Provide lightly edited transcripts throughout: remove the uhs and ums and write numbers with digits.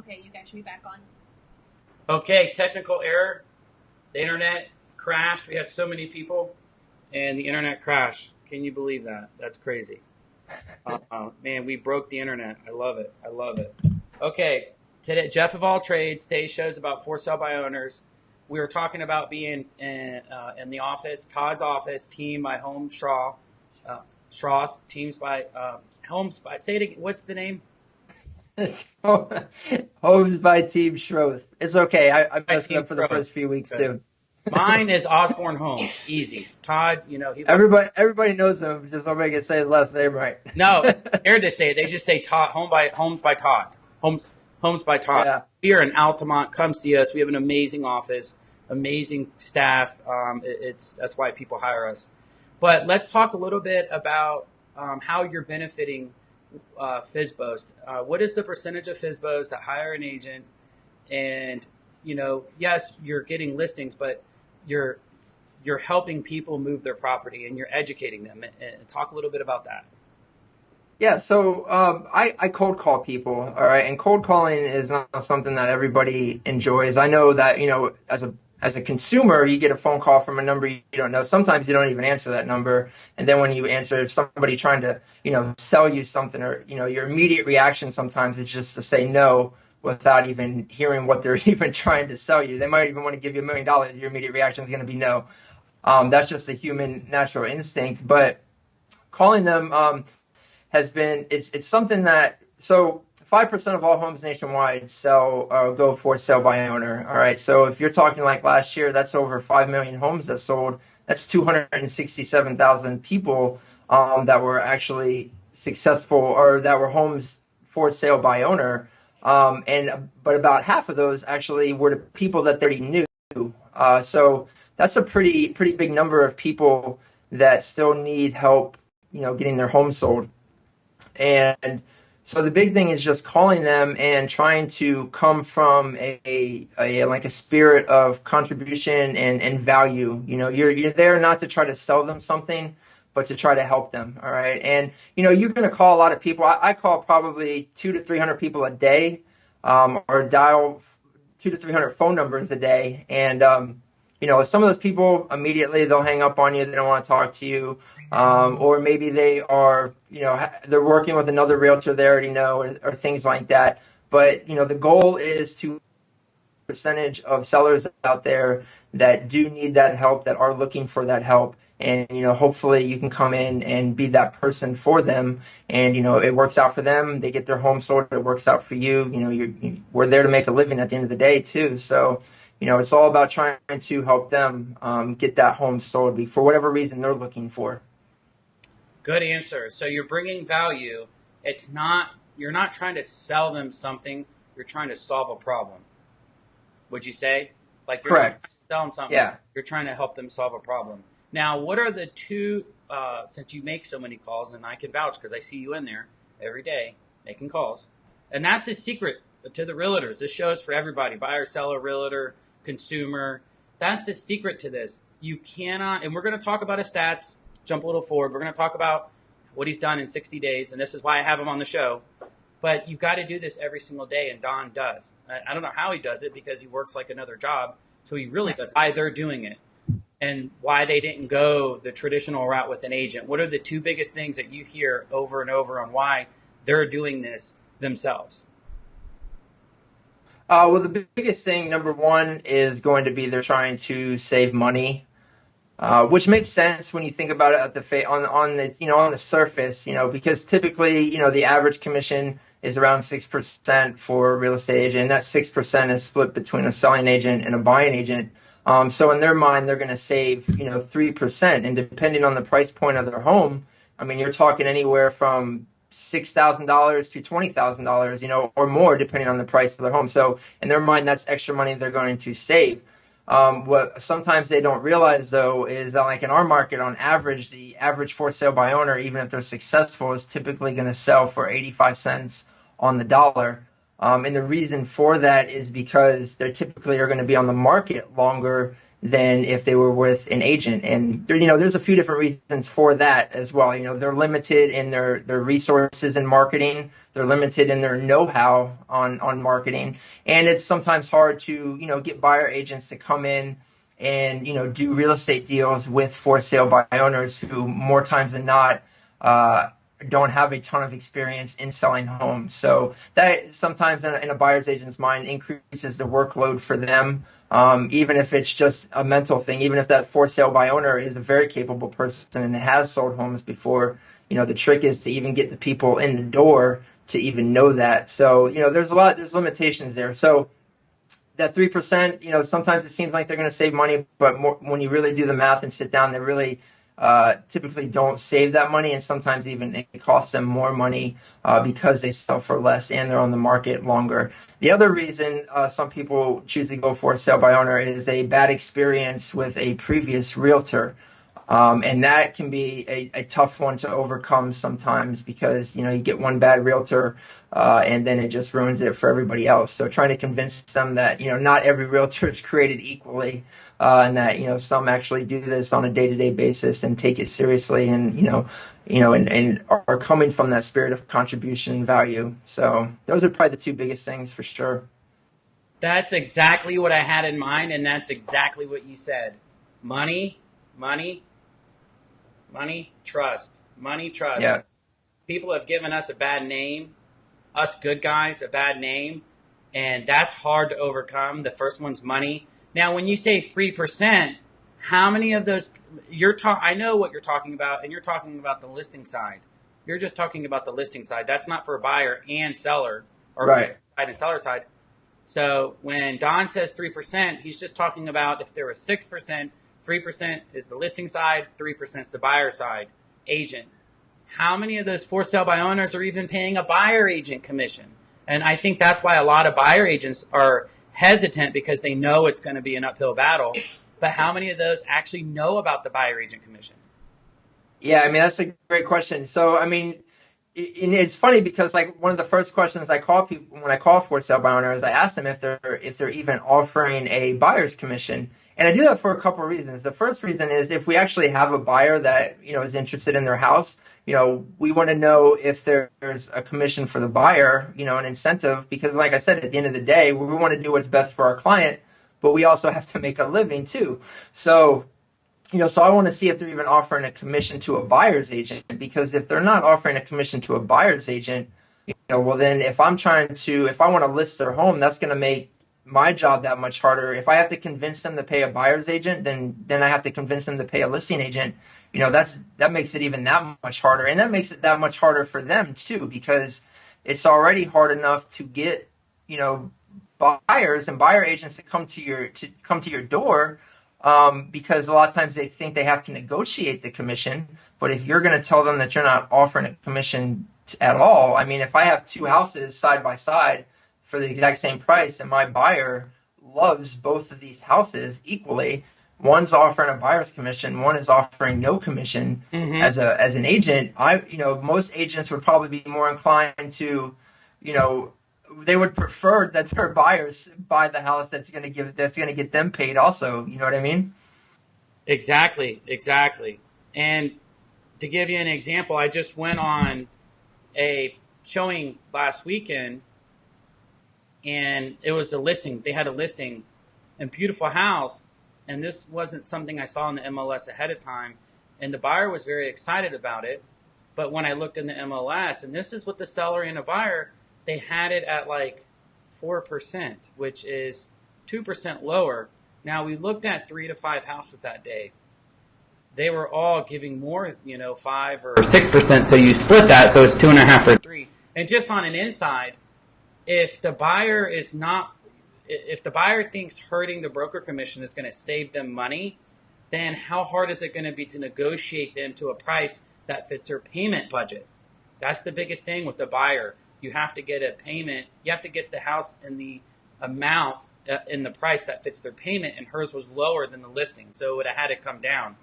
Okay, you guys should be back on. Okay, technical error. The internet crashed. We had so many people, and the internet crashed. Can you believe that? That's crazy. Man, we broke the internet. I love it. I love it. Okay, today Jeff of All Trades. Today's show is about for sale by owners. We were talking about being in the office, Todd's office, team by Home Schroth, teams by Homes by. Say it again. What's the name? It's Homes by Team Schroth. It's okay. I By messed it Team up for the Schroth. first few weeks Good. too. Mine is Osborne Homes. Easy. Todd, he loves. Everybody knows him. Just nobody can say his last name right. No, scared to say it. They just say Todd. Homes by Todd. Homes by Todd. Yeah. Here in Altamont, come see us. We have an amazing office, amazing staff. That's why people hire us. But let's talk a little bit about how you're benefiting FSBOs. What is the percentage of FSBOs that hire an agent? And yes, you're getting listings, but you're helping people move their property and you're educating them. And talk a little bit about that. Yeah, so I cold call people, all right, and cold calling is not something that everybody enjoys. I know that, as a consumer, you get a phone call from a number you don't know. Sometimes you don't even answer that number, and then when you answer, if somebody trying to, sell you something, or your immediate reaction sometimes is just to say no without even hearing what they're even trying to sell you. They might even want to give you $1 million. Your immediate reaction is going to be no. That's just a human natural instinct. But calling them has been, it's something that, so 5% of all homes nationwide go for sale by owner. All right. So if you're talking like last year, that's over 5 million homes that sold. That's 267,000 people that were actually successful, or that were homes for sale by owner. But about half of those actually were the people that they already knew. So that's a pretty big number of people that still need help, getting their home sold. And so the big thing is just calling them and trying to come from a spirit of contribution and value. You're there not to try to sell them something, but to try to help them. All right. And, you're going to call a lot of people. I call probably 200 to 300 people a day, or dial 200 to 300 phone numbers a day. And, some of those people immediately they'll hang up on you. They don't want to talk to you. Or maybe they are, they're working with another realtor they already know, or things like that. But, the goal is to percentage of sellers out there that do need that help, that are looking for that help. And, hopefully you can come in and be that person for them. And, it works out for them. They get their home sold. It works out for you. We're there to make a living at the end of the day too. So, it's all about trying to help them get that home sold for whatever reason they're looking for. Good answer. So you're bringing value. You're not trying to sell them something. You're trying to solve a problem. Would you say? Like you're Correct. Not selling something. Yeah. You're trying to help them solve a problem. Now, what are the two, since you make so many calls, and I can vouch because I see you in there every day making calls. And that's the secret to the realtors. This show is for everybody, buyer, seller, realtor, consumer. That's the secret to this. You cannot, and we're going to talk about his stats, jump a little forward. We're going to talk about what he's done in 60 days, and this is why I have him on the show. But you've got to do this every single day, and Don does. I don't know how he does it because he works like another job, so he really does. Why they're doing it and why they didn't go the traditional route with an agent. What are the two biggest things that you hear over and over on why they're doing this themselves? Well, the biggest thing, number one, is going to be they're trying to save money, which makes sense when you think about it on the surface, because typically, the average commission is around 6% for a real estate agent, and that 6% is split between a selling agent and a buying agent. So in their mind, they're going to save, 3%, and depending on the price point of their home, I mean, you're talking anywhere from $6,000 to $20,000, or more, depending on the price of their home. So in their mind, that's extra money they're going to save. What sometimes they don't realize, though, is that like in our market, on average, the average for sale by owner, even if they're successful, is typically going to sell for 85 cents on the dollar. And the reason for that is because they typically are going to be on the market longer than if they were with an agent. And there, there's a few different reasons for that as well. They're limited in their resources in marketing. They're limited in their know-how on marketing. And it's sometimes hard to, get buyer agents to come in and, do real estate deals with for sale by owners who more times than not, don't have a ton of experience in selling homes. So that sometimes in a buyer's agent's mind increases the workload for them, even if it's just a mental thing, even if that for sale by owner is a very capable person and has sold homes before. The trick is to even get the people in the door to even know that. So, there's limitations there. So that 3%, sometimes it seems like they're going to save money, but when you really do the math and sit down, they really typically don't save that money, and sometimes even it costs them more money because they sell for less and they're on the market longer. The other reason some people choose to go for a sale by owner is a bad experience with a previous realtor. And that can be a tough one to overcome sometimes because, you get one bad realtor and then it just ruins it for everybody else. So trying to convince them that, not every realtor is created equally and that, some actually do this on a day-to-day basis and take it seriously and are coming from that spirit of contribution and value. So those are probably the two biggest things for sure. That's exactly what I had in mind, and that's exactly what you said. Money, trust. Money, trust. Yeah. People have given us a bad name, us good guys, a bad name, and that's hard to overcome. The first one's money. Now, when you say 3%, how many of those I know what you're talking about, and you're talking about the listing side. You're just talking about the listing side. That's not for buyer and seller, or right. Side and seller side. So when Don says 3%, he's just talking about if there was 6%, 3% is the listing side, 3% is the buyer side, agent. How many of those for sale by owners are even paying a buyer agent commission? And I think that's why a lot of buyer agents are hesitant because they know it's going to be an uphill battle. But how many of those actually know about the buyer agent commission? Yeah, that's a great question. So, it's funny because like one of the first questions I call people when I call for sale by owner is I ask them if they're even offering a buyer's commission, and I do that for a couple of reasons. The first reason is if we actually have a buyer that is interested in their house, we want to know if there's a commission for the buyer, an incentive, because like I said, at the end of the day, we want to do what's best for our client, but we also have to make a living too. So so I want to see if they're even offering a commission to a buyer's agent, because if they're not offering a commission to a buyer's agent, well then if I want to list their home, that's going to make my job that much harder. If I have to convince them to pay a buyer's agent, then I have to convince them to pay a listing agent. That makes it even that much harder, and that makes it that much harder for them too, because it's already hard enough to get buyers and buyer agents to come to your door. Because a lot of times they think they have to negotiate the commission. But if you're going to tell them that you're not offering a commission at all, if I have two houses side by side for the exact same price and my buyer loves both of these houses equally, one's offering a buyer's commission, one is offering no commission. Mm-hmm. As an agent, most agents would probably be more inclined to, they would prefer that their buyers buy the house that's going to get them paid also. You know what I mean? Exactly. And to give you an example, I just went on a showing last weekend, and it was a listing. They had a listing, a beautiful house, and this wasn't something I saw in the MLS ahead of time, and the buyer was very excited about it. But when I looked in the MLS, and this is what the seller and the buyer, they had it at like 4%, which is 2% lower. Now, we looked at 3 to 5 houses that day. They were all giving more, 5 or 6%. So you split that, so it's 2.5 or 3. And just on an inside, if the buyer thinks hurting the broker commission is going to save them money, then how hard is it going to be to negotiate them to a price that fits their payment budget? That's the biggest thing with the buyer. You have to get a payment. You have to get the house in the amount in the price that fits their payment, and hers was lower than the listing, so it would have had to come down.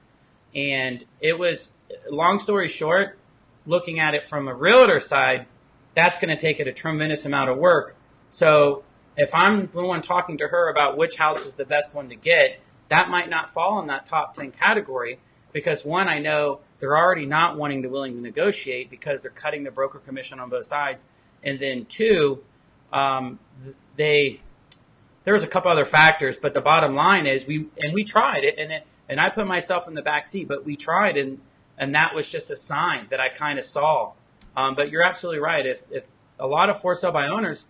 And it was, long story short, looking at it from a realtor side, that's going to take it a tremendous amount of work. So if I'm the one talking to her about which house is the best one to get, that might not fall in that top 10 category because, one, I know they're already not wanting to willing to negotiate because they're cutting the broker commission on both sides. And then two, there's a couple other factors, but the bottom line is we tried it, and I put myself in the back seat, but we tried, and that was just a sign that I kind of saw. But you're absolutely right. If a lot of for sale by owners,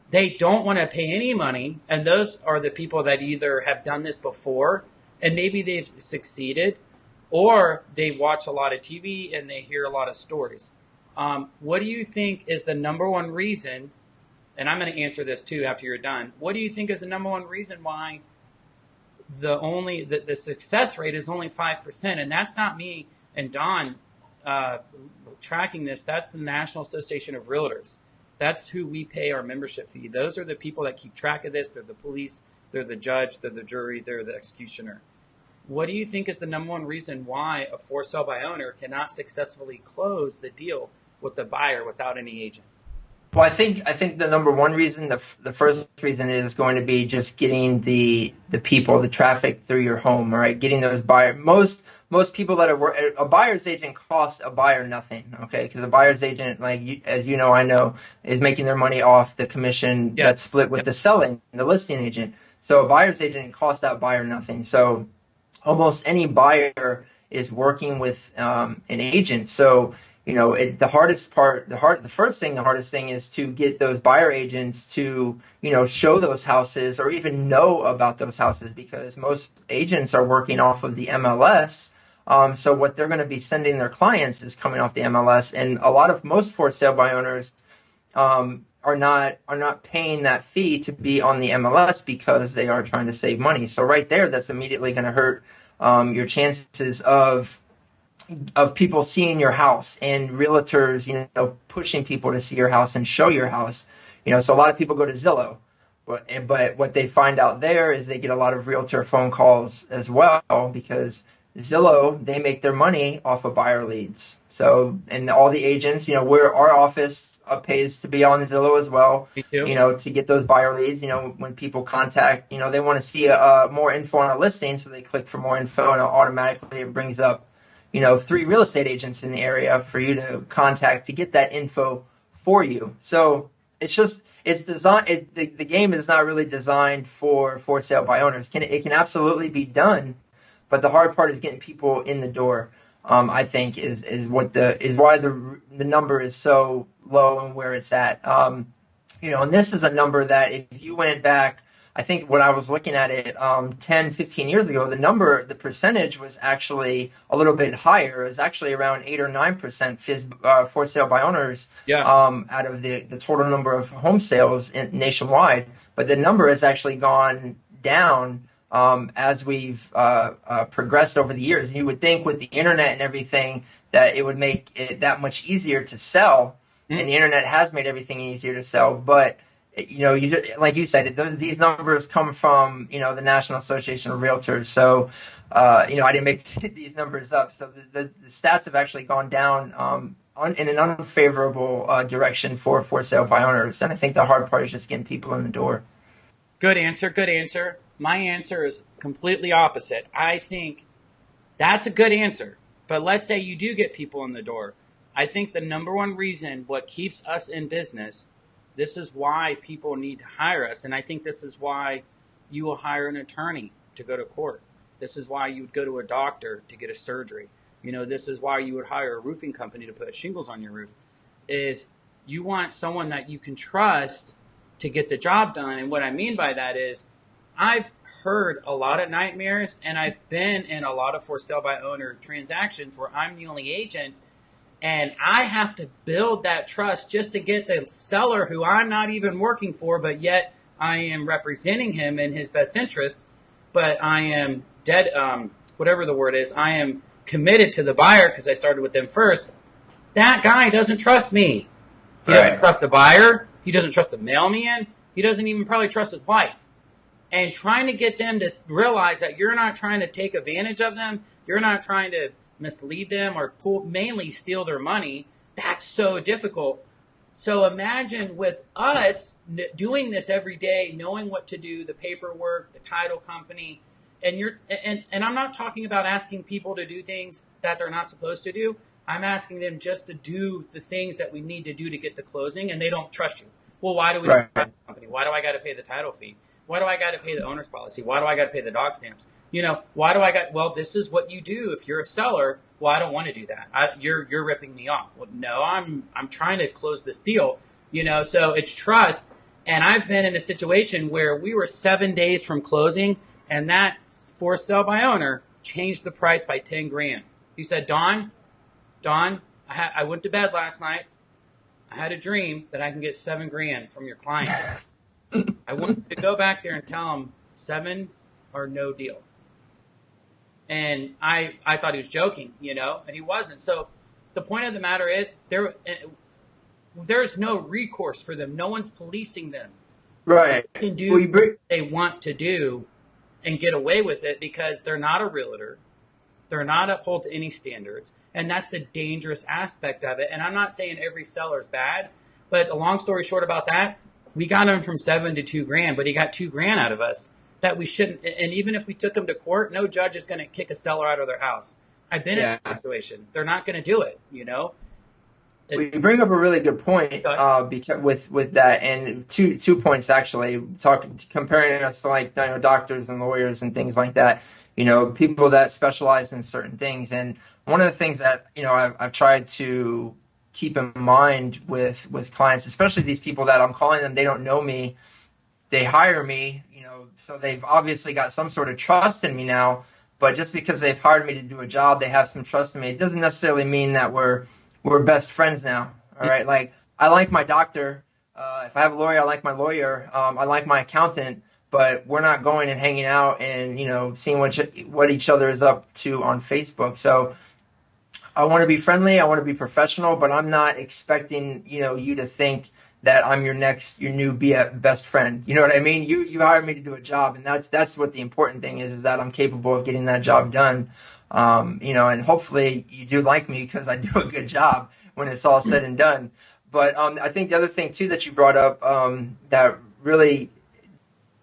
they don't want to pay any money, and those are the people that either have done this before and maybe they've succeeded, or they watch a lot of TV and they hear a lot of stories. What do you think is the number one reason? And I'm going to answer this too after you're done. What do you think is the number one reason why the success rate is only 5%? And that's not me and Don tracking this. That's the National Association of Realtors. That's who we pay our membership fee. Those are the people that keep track of this. They're the police, they're the judge, they're the jury, they're the executioner. What do you think is the number one reason why a for sale by owner cannot successfully close the deal with the buyer without any agent? Well, I think the number one reason, the first reason is going to be just getting the people, the traffic through your home, right? Getting those buyers. Most people that are a buyer's agent costs a buyer nothing, okay? Because a buyer's agent, as you know, I know, is making their money off the commission that's split with the selling, the listing agent. So a buyer's agent costs that buyer nothing. So almost any buyer is working with an agent. So the hardest thing is to get those buyer agents to, show those houses or even know about those houses, because most agents are working off of the MLS. So what they're going to be sending their clients is coming off the MLS, and most for sale by owners are not paying that fee to be on the MLS because they are trying to save money. So right there, that's immediately going to hurt your chances of people seeing your house and realtors, pushing people to see your house and show your house. So a lot of people go to Zillow, but what they find out there is they get a lot of realtor phone calls as well, because Zillow, they make their money off of buyer leads. So, and all the agents, our office pays to be on Zillow as well, to get those buyer leads. When people contact, they want to see more info on a listing, so they click for more info, and automatically it brings up 3 real estate agents in the area for you to contact to get that info for you. So it's designed. The game is not really designed for sale by owners. It can absolutely be done, but the hard part is getting people in the door. I think is why the number is so low and where it's at. And this is a number that if you went back, I think when I was looking at it 10, 15 years ago, the percentage was actually a little bit higher. It was actually around 8 or 9% for sale by owners out of the total number of home sales nationwide. But the number has actually gone down as we've progressed over the years. And you would think with the internet and everything that it would make it that much easier to sell. Mm-hmm. And the internet has made everything easier to sell. But like you said, these numbers come from, the National Association of Realtors. So, I didn't make these numbers up. So the stats have actually gone down in an unfavorable direction for sale by owners. And I think the hard part is just getting people in the door. Good answer. My answer is completely opposite. I think that's a good answer. But let's say you do get people in the door. I think the number one reason what keeps us in business, this is why people need to hire us. And I think this is why you will hire an attorney to go to court. This is why you would go to a doctor to get a surgery. This is why you would hire a roofing company to put shingles on your roof, is you want someone that you can trust to get the job done. And what I mean by that is I've heard a lot of nightmares, and I've been in a lot of for sale by owner transactions where I'm the only agent, and I have to build that trust just to get the seller who I'm not even working for, but yet I am representing him in his best interest, but I am whatever the word is, I am committed to the buyer because I started with them first. That guy doesn't trust me. He doesn't trust the buyer. He doesn't trust the mailman. He doesn't even probably trust his wife. And trying to get them to realize that you're not trying to take advantage of them, you're not trying to mislead them or mainly steal their money, that's so difficult. So imagine with us doing this every day, knowing what to do, the paperwork, the title company, and I'm not talking about asking people to do things that they're not supposed to do. I'm asking them just to do the things that we need to do to get the closing, and they don't trust you. Well, why do we Right. trust the company? Why do I got to pay the title fee? Why do I got to pay the owner's policy? Why do I got to pay the dog stamps? Why do I got? Well, this is what you do if you're a seller. Well, I don't want to do that. You're ripping me off. Well, no, I'm trying to close this deal. So it's trust. And I've been in a situation where we were 7 days from closing, and that for sale by owner changed the price by 10 grand. He said, Don, I went to bed last night. I had a dream that I can get 7 grand from your client. I want you to go back there and tell him 7 or no deal. And I thought he was joking, and he wasn't. So the point of the matter is there's no recourse for them. No one's policing them. Right. They can do what they want to do and get away with it because they're not a realtor. They're not upheld to any standards. And that's the dangerous aspect of it. And I'm not saying every seller is bad, but the long story short about that, we got him from 7 to 2 grand, but he got 2 grand out of us that we shouldn't. And even if we took him to court, no judge is going to kick a seller out of their house. I've been in that situation. They're not going to do it, You bring up a really good point because with that, and two points actually. Comparing us to like doctors and lawyers and things like that. People that specialize in certain things. And one of the things that I've tried to keep in mind with clients, especially these people that I'm calling them, they don't know me, they hire me, so they've obviously got some sort of trust in me now. But just because they've hired me to do a job, they have some trust in me. It doesn't necessarily mean that we're best friends now. All right. Like I like my doctor. If I have a lawyer, I like my lawyer. I like my accountant, but we're not going and hanging out and, seeing what each other is up to on Facebook. So I want to be friendly. I want to be professional, but I'm not expecting, you to think that I'm your new best friend. You know what I mean? You hired me to do a job, and that's what the important thing is that I'm capable of getting that job done. And hopefully you do like me because I do a good job when it's all said and done. But I think the other thing too that you brought up that really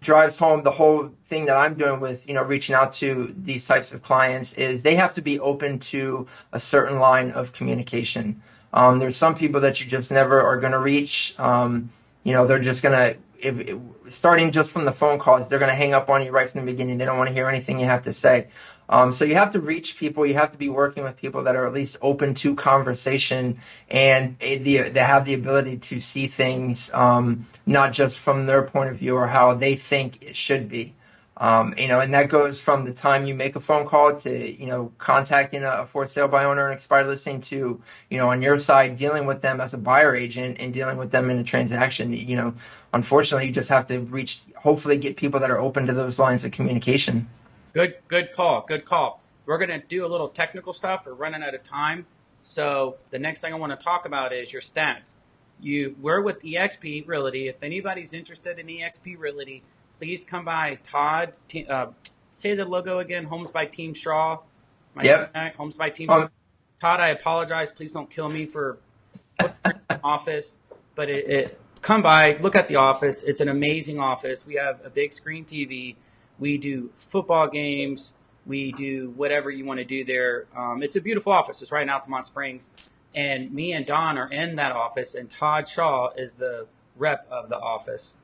drives home the whole thing that I'm doing with, reaching out to these types of clients is they have to be open to a certain line of communication. There's some people that you just never are going to reach. They're just going to, starting just from the phone calls, they're going to hang up on you right from the beginning. They don't want to hear anything you have to say. So you have to reach people. You have to be working with people that are at least open to conversation and they have the ability to see things, not just from their point of view or how they think it should be. And that goes from the time you make a phone call to, contacting a for sale by owner and expired listing to, on your side, dealing with them as a buyer agent and dealing with them in a transaction. Unfortunately, you just have to hopefully get people that are open to those lines of communication. Good call. We're going to do a little technical stuff. We're running out of time. So the next thing I want to talk about is your stats. We're with eXp Realty. If anybody's interested in eXp Realty, please come by. Todd, say the logo again, Homes by Team Straw. Yep. Homes by Team Straw. Todd, I apologize. Please don't kill me for office. But come by, look at the office. It's an amazing office. We have a big screen TV. We do football games. We do whatever you want to do there. It's a beautiful office. It's right in Altamont Springs. And me and Don are in that office, and Todd Shaw is the rep of the office.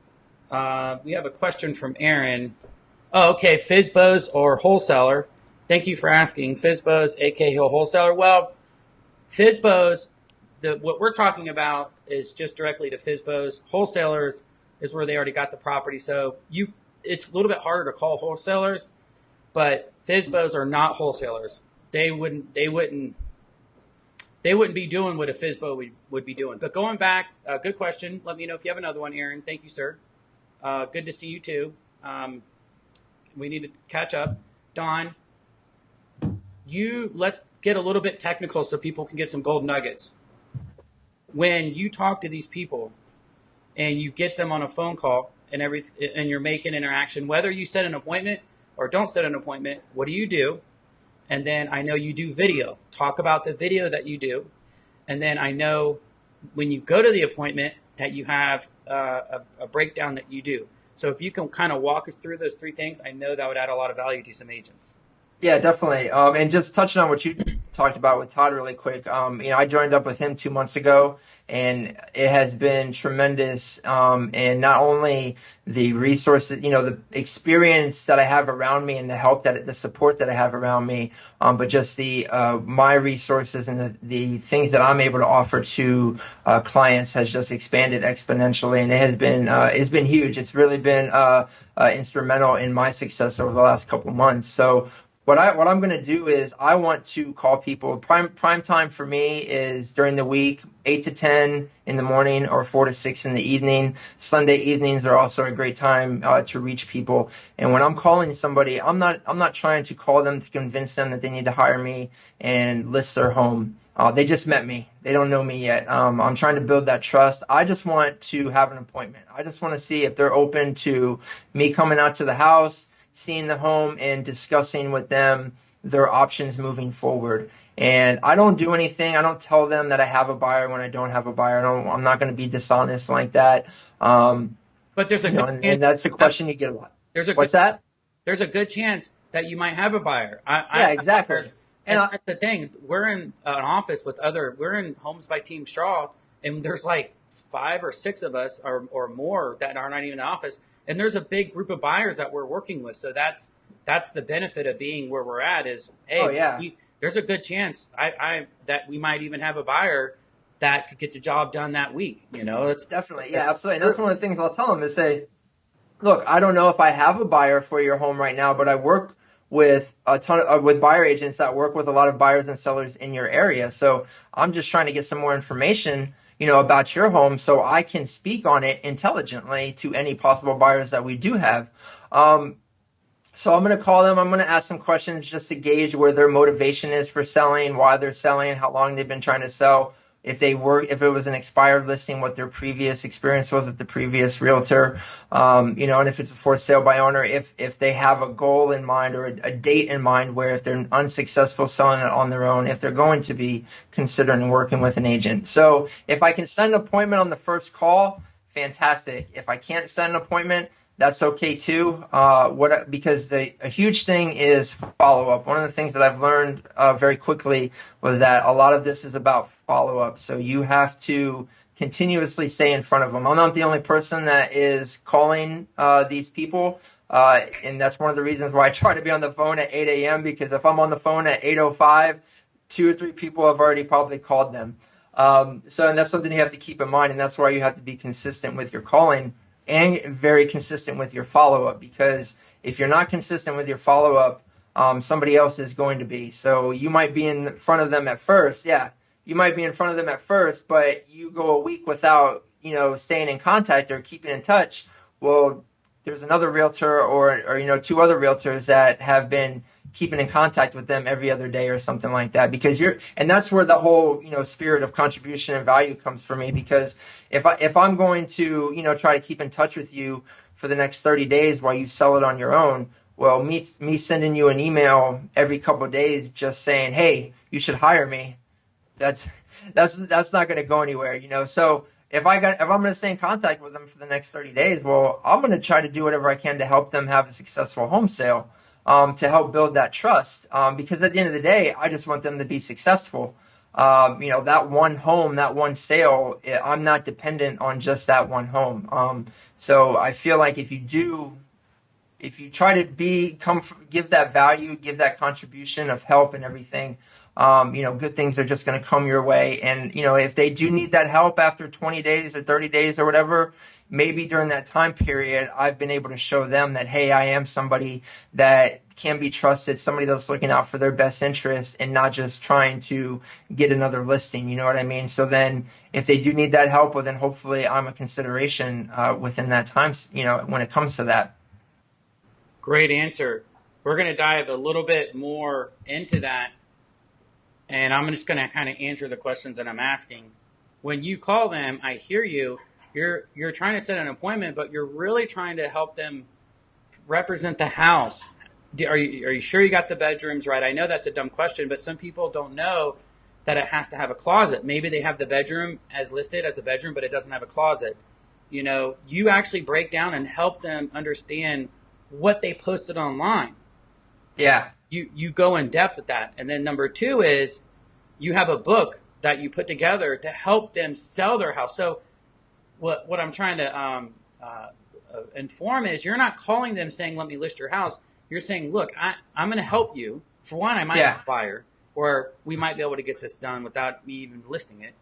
We have a question from Aaron. Oh, okay. FSBOs or wholesaler? Thank you for asking. FSBOs, a.k.a. wholesaler. Well, FSBOs, what we're talking about is just directly to FSBOs. Wholesalers is where they already got the property. So it's a little bit harder to call wholesalers, but FSBOs are not wholesalers. They wouldn't be doing what a FSBO would be doing. But going back, good question. Let me know if you have another one, Aaron. Thank you, sir. Good to see you too. We need to catch up. Don, let's get a little bit technical so people can get some gold nuggets. When you talk to these people and you get them on a phone call and you're making interaction, whether you set an appointment or don't set an appointment, what do you do? And then I know you do video. Talk about the video that you do. And then I know when you go to the appointment that you have a breakdown that you do. So if you can kind of walk us through those three things, I know that would add a lot of value to some agents. Yeah, definitely. And just touching on what you talked about with Todd really quick, I joined up with him 2 months ago, and it has been tremendous. And not only the resources, the experience that I have around me and the support that I have around me, but just my resources and the things that I'm able to offer to clients has just expanded exponentially, and it's been huge. It's really been instrumental in my success over the last couple months. So what I'm going to do is I want to call people. Prime time for me is during the week, 8 to 10 in the morning or 4 to 6 in the evening. Sunday evenings are also a great time to reach people. And when I'm calling somebody, I'm not trying to call them to convince them that they need to hire me and list their home. They just met me. They don't know me yet. I'm trying to build that trust. I just want to have an appointment. I just want to see if they're open to me coming out to the house, seeing the home, and discussing with them their options moving forward. And I don't do anything. I don't tell them that I have a buyer when I don't have a buyer. I'm not going to be dishonest like that. But there's a good and that's the question you get a lot. What's that? There's a good chance that you might have a buyer. Yeah, exactly. And that's the thing. We're in an office we're in Homes by Team Straw, and there's like 5 or 6 of us or more that are not even in the office. And there's a big group of buyers that we're working with. So that's the benefit of being where we're at is, hey, there's a good chance that we might even have a buyer that could get the job done that week. It's definitely, yeah, absolutely. And that's one of the things I'll tell them is say, look, I don't know if I have a buyer for your home right now, but I work with a ton of with buyer agents that work with a lot of buyers and sellers in your area. So I'm just trying to get some more information, about your home so I can speak on it intelligently to any possible buyers that we do have. So I'm going to call them. I'm going to ask some questions just to gauge where their motivation is for selling, why they're selling, how long they've been trying to sell, if it was an expired listing, what their previous experience was with the previous realtor, and if it's a for sale by owner, if they have a goal in mind or a date in mind where if they're unsuccessful selling it on their own, if they're going to be considering working with an agent. So if I can set an appointment on the first call, fantastic. If I can't set an appointment, that's okay too. Because a huge thing is follow-up. One of the things that I've learned very quickly was that a lot of this is about follow-up. So you have to continuously stay in front of them. I'm not the only person that is calling these people, and that's one of the reasons why I try to be on the phone at 8 a.m. because if I'm on the phone at 8:05, 2 or 3 people have already probably called them. And that's something you have to keep in mind, and that's why you have to be consistent with your calling and very consistent with your follow-up, because if you're not consistent with your follow-up, somebody else is going to be. So you might be in front of them at first. Yeah, you might be in front of them at first, but you go a week without, staying in contact or keeping in touch. Well, there's another realtor or 2 other realtors that have been keeping in contact with them every other day or something like that, and that's where the whole, spirit of contribution and value comes for me, because if I'm going to, try to keep in touch with you for the next 30 days while you sell it on your own, well, me sending you an email every couple of days just saying, hey, you should hire me, that's not going to go anywhere, So if I'm going to stay in contact with them for the next 30 days, well, I'm going to try to do whatever I can to help them have a successful home sale, to help build that trust. Because at the end of the day, I just want them to be successful. That one home, that one sale, I'm not dependent on just that one home. So I feel like if you try to give that value, give that contribution of help and everything, good things are just going to come your way. And, if they do need that help after 20 days or 30 days or whatever, maybe during that time period, I've been able to show them that, hey, I am somebody that can be trusted, somebody that's looking out for their best interest and not just trying to get another listing. You know what I mean? So then if they do need that help, well, then hopefully I'm a consideration within that time, when it comes to that. Great answer. We're going to dive a little bit more into that, and I'm just going to kind of answer the questions that I'm asking. When you call them, I hear you. You're trying to set an appointment, but you're really trying to help them represent the house. Are you sure you got the bedrooms right? I know that's a dumb question, but some people don't know that it has to have a closet. Maybe they have the bedroom as listed as a bedroom, but it doesn't have a closet. You know, you actually break down and help them understand what they posted online. Yeah. You go in depth with that. And then number two is you have a book that you put together to help them sell their house. So what I'm trying to inform is you're not calling them saying, let me list your house. You're saying, look, I'm going to help you. For one, I might have a buyer, or we might be able to get this done without me even listing it.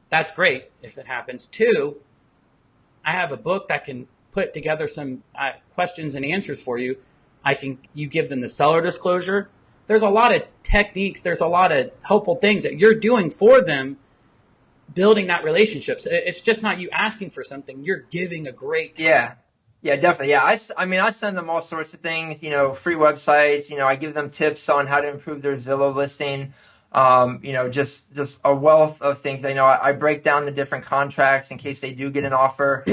That's great if it happens. Two, I have a book that can put together some questions and answers for you. You give them the seller disclosure. There's a lot of techniques. There's a lot of helpful things that you're doing for them, building that relationship. So it's just not you asking for something. You're giving a great time. Yeah, definitely. Yeah, I mean, I send them all sorts of things, you know, free websites. You know, I give them tips on how to improve their Zillow listing. You know, just a wealth of things. You know, I break down the different contracts in case they do get an offer.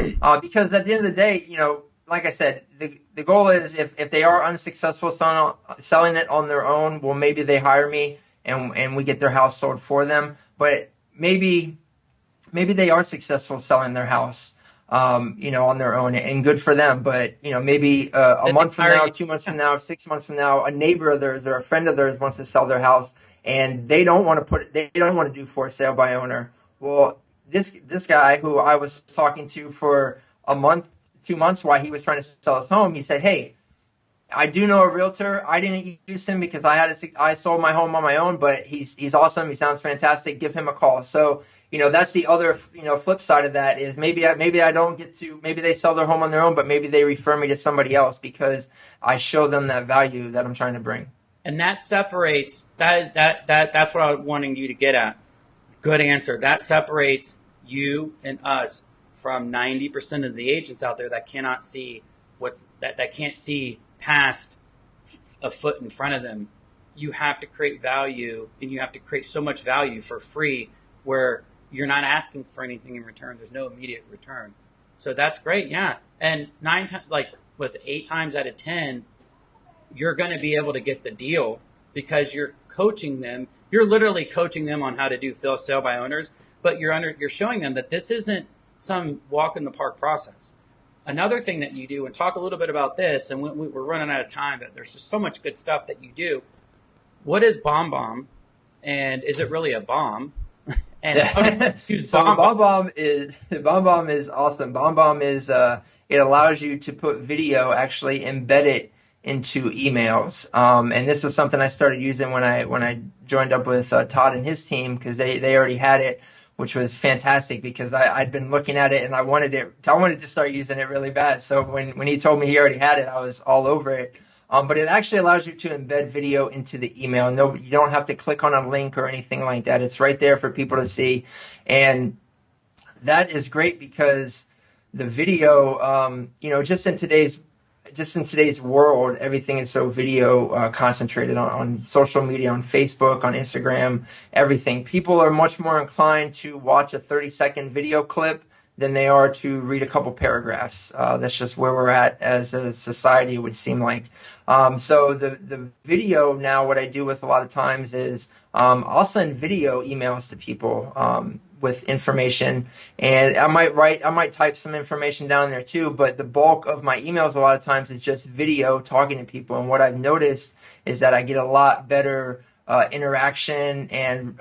Because at the end of the day, you know, like I said, the goal is if they are unsuccessful selling it on their own, well, maybe they hire me and we get their house sold for them. But maybe they are successful selling their house, you know, on their own, and good for them. But, you know, maybe a month from now, 2 months from now, 6 months from now, a neighbor of theirs or a friend of theirs wants to sell their house, and they don't want to do for sale by owner. Well, this guy who I was talking to for a month, 2 months while he was trying to sell his home, he said, hey, I do know a realtor. I didn't use him because I sold my home on my own, but he's awesome. He sounds fantastic. Give him a call. So, you know, that's the other, you know, flip side of that is maybe I don't get to, maybe they sell their home on their own, but maybe they refer me to somebody else because I show them that value that I'm trying to bring. And that separates, that's what I'm wanting you to get at. Good answer. That separates you and us from 90% of the agents out there that cannot see that can't see past a foot in front of them. You have to create value, and you have to create so much value for free where you're not asking for anything in return. There's no immediate return. So that's great. Yeah. And 8 times out of 10, you're going to be able to get the deal because you're coaching them. You're literally coaching them on how to do sale by owners, but you're showing them that this isn't some walk in the park process. Another thing that you do, and talk a little bit about this, and we're running out of time, but there's just so much good stuff that you do. What is BombBomb, and is it really a bomb? And how do you use BombBomb is awesome. BombBomb is it allows you to put video, actually embed it into emails. And this was something I started using when I joined up with Todd and his team because they already had it, which was fantastic because I'd been looking at it and I wanted to start using it really bad. So when he told me he already had it, I was all over it. But it actually allows you to embed video into the email. No, you don't have to click on a link or anything like that. It's right there for people to see. And that is great because the video, you know, just in today's world, everything is so video concentrated on social media, on Facebook, on Instagram, everything. People are much more inclined to watch a 30-second video clip than they are to read a couple paragraphs. That's just where we're at as a society, it would seem like. So the video now, what I do with a lot of times is I'll send video emails to people with information, and I might type some information down there too, but the bulk of my emails a lot of times is just video talking to people. And what I've noticed is that I get a lot better interaction and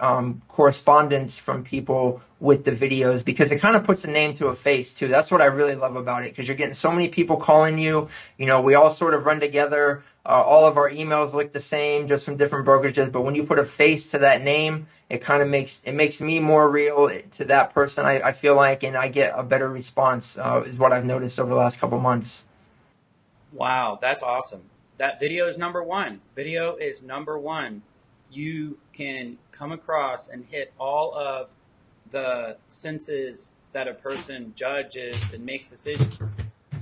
correspondence from people with the videos because it kind of puts a name to a face too. That's what I really love about it because you're getting so many people calling you. You know, we all sort of run together. All of our emails look the same, just from different brokerages. But when you put a face to that name, it kind of makes me more real to that person. I feel like, and I get a better response. Is what I've noticed over the last couple months. Wow, that's awesome. That video is number one. Video is number one. You can come across and hit all of the senses that a person judges and makes decisions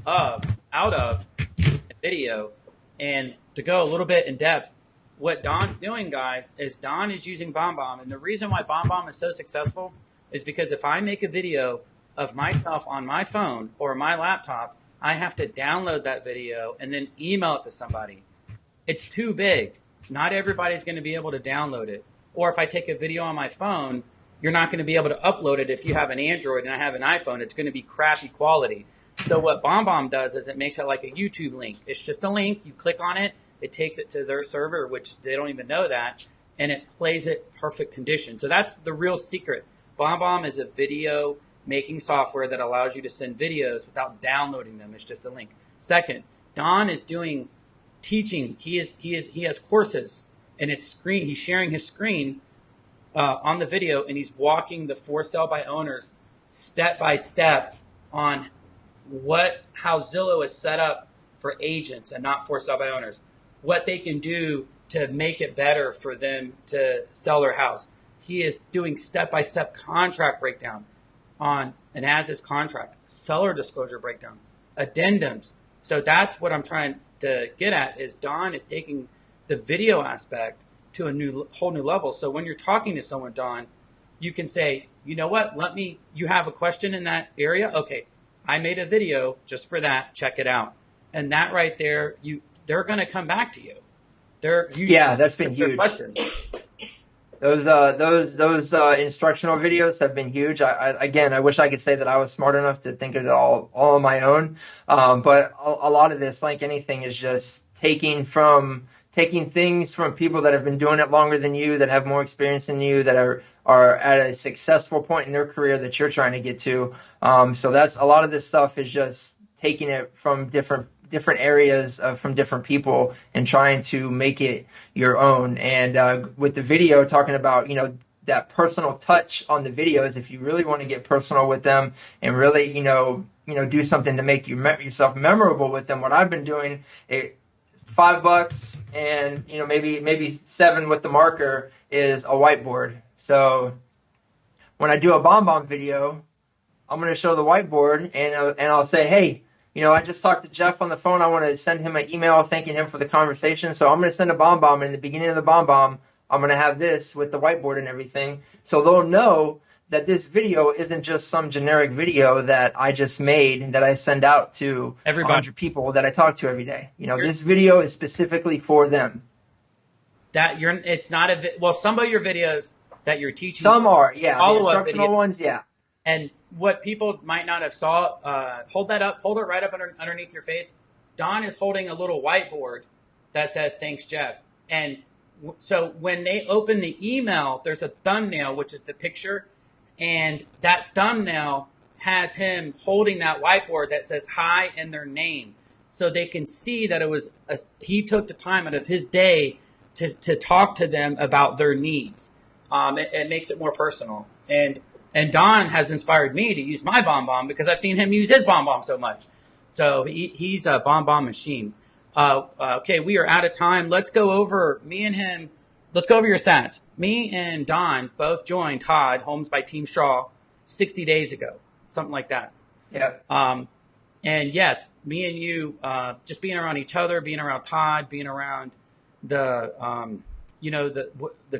out of a video. And to go a little bit in depth, what Don's doing, guys, is Don is using BombBomb. And the reason why BombBomb is so successful is because if I make a video of myself on my phone or my laptop, I have to download that video and then email it to somebody. It's too big. Not everybody's going to be able to download it. Or if I take a video on my phone, you're not going to be able to upload it. If you have an Android and I have an iPhone, it's going to be crappy quality. So what BombBomb does is it makes it like a YouTube link. It's just a link. You click on it. It takes it to their server, which they don't even know that, and it plays it perfect condition. So that's the real secret. BombBomb is a video making software that allows you to send videos without downloading them. It's just a link. Second, Don is doing teaching. He has courses, and it's screen. He's sharing his screen on the video, and he's walking the for sale by owners step by step on how Zillow is set up for agents and not for sale by owners. What they can do to make it better for them to sell their house. He is doing step-by-step contract breakdown on an as-is contract, seller disclosure breakdown, addendums. So that's what I'm trying to get at is Don is taking the video aspect to a whole new level. So when you're talking to someone, Don, you can say, you know what, you have a question in that area? Okay, I made a video just for that. Check it out. And that right there, they're going to come back to you. That's been huge. Those instructional videos have been huge. I wish I could say that I was smart enough to think of it all on my own. But a lot of this, like anything, is just taking things from people that have been doing it longer than you, that have more experience than you, that are at a successful point in their career that you're trying to get to. So that's a lot of this stuff is just taking it from different areas from different people and trying to make it your own. And with the video, talking about, that personal touch on the videos, if you really want to get personal with them and really, do something to make yourself memorable with them, what I've been doing, $5 and, maybe $7 with the marker is a whiteboard. So when I do a BombBomb video, I'm going to show the whiteboard and I'll say, hey, I just talked to Jeff on the phone. I want to send him an email thanking him for the conversation. So I'm going to send a BombBomb. And in the beginning of the BombBomb, I'm going to have this with the whiteboard and everything. So they'll know that this video isn't just some generic video that I just made and that I send out to 100 people that I talk to every day. This video is specifically for them. It's not some of your videos that you're teaching. Some are, yeah. The instructional ones, yeah. And what people might not have saw, hold it right up underneath your face. Don is holding a little whiteboard that says, thanks, Jeff. And so when they open the email, there's a thumbnail, which is the picture. And that thumbnail has him holding that whiteboard that says hi and their name. So they can see that he took the time out of his day to talk to them about their needs. It makes it more personal. And Don has inspired me to use my BombBomb because I've seen him use his BombBomb so much. So he's a BombBomb machine. Okay, we are out of time. Let's go over your stats. Me and Don both joined Todd Homes by Team Straw 60 days ago, something like that. Yeah. And yes, me and you, just being around each other, being around Todd, being around the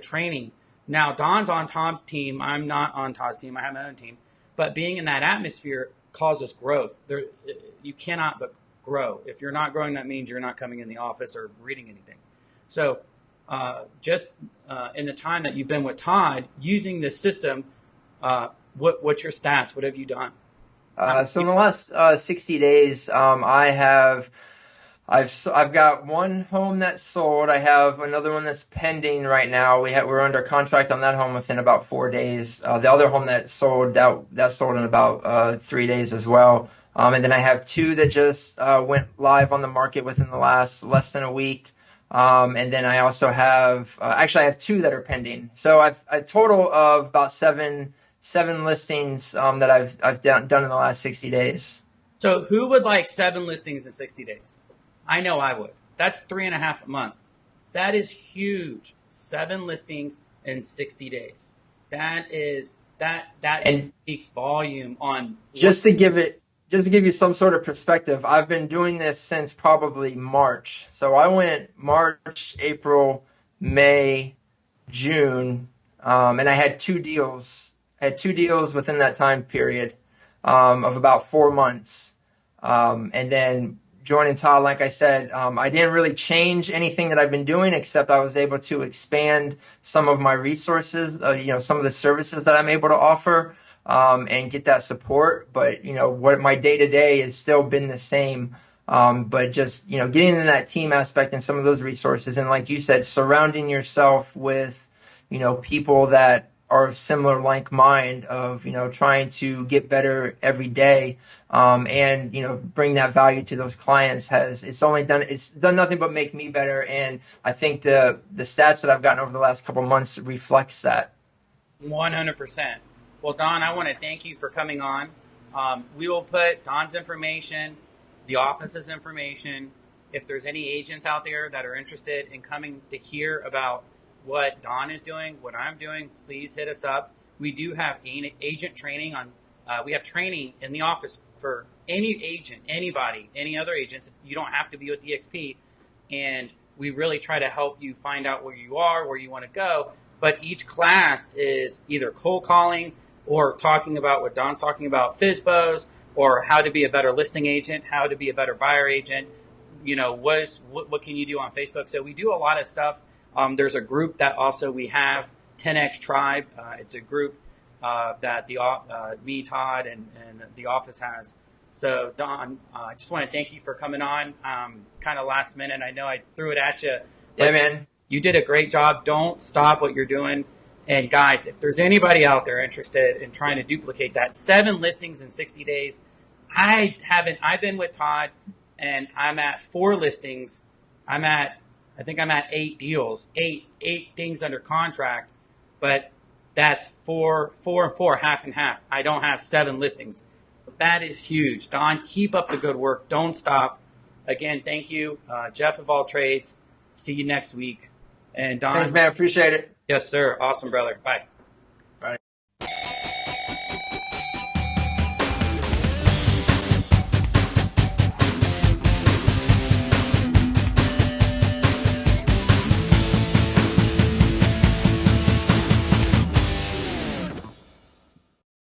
training. Now, Don's on Tom's team. I'm not on Todd's team. I have my own team. But being in that atmosphere causes growth. You cannot but grow. If you're not growing, that means you're not coming in the office or reading anything. So just in the time that you've been with Todd, using this system, what's your stats? What have you done? So in the last 60 days, I've got one home that's sold. I have another one that's pending right now. We're under contract on that home within about 4 days. The other home that sold that sold in about 3 days as well. And then I have two that just went live on the market within the less than a week. And then I also have I have two that are pending. So I've a total of about seven listings that I've done in the last 60 days. So who would like 7 listings in 60 days? I know I would. That's 3.5 a month. That is huge. 7 listings in 60 days. That speaks volume on. Just to give you some sort of perspective, I've been doing this since probably March. So I went March, April, May, June, and I had 2 deals. I had 2 deals within that time period of about 4 months. And then joining Todd, like I said, I didn't really change anything that I've been doing, except I was able to expand some of my resources, some of the services that I'm able to offer, and get that support. But, what my day to day has still been the same. But just, getting in that team aspect and some of those resources. And like you said, surrounding yourself with, people that are of similar like mind of, trying to get better every day, and, bring that value to those clients it's done nothing but make me better. And I think the stats that I've gotten over the last couple of months reflects that. 100%. Well, Don, I want to thank you for coming on. We will put Don's information, the office's information. If there's any agents out there that are interested in coming to hear about what Don is doing, what I'm doing, please hit us up. We do have agent training we have training in the office for any agent, anybody, any other agents. You don't have to be with EXP. And we really try to help you find out where you are, where you want to go. But each class is either cold calling or talking about what Don's talking about, FSBOs, or how to be a better listing agent, how to be a better buyer agent. What can you do on Facebook? So we do a lot of stuff. There's a group that also we have, 10X Tribe. It's a group that me, Todd, and the office has. So, Don, I just want to thank you for coming on. Kind of last minute. I know I threw it at you. Yeah, man. You did a great job. Don't stop what you're doing. And guys, if there's anybody out there interested in trying to duplicate that, 7 listings in 60 days, I've been with Todd, and I'm at 4 listings. I think I'm at 8 deals, eight things under contract, but that's 4 and 4, half and half. I don't have 7 listings. That is huge. Don, keep up the good work. Don't stop. Again, thank you. Jeff of All Trades. See you next week. And Don. Thanks, man. Appreciate it. Yes, sir. Awesome, brother. Bye.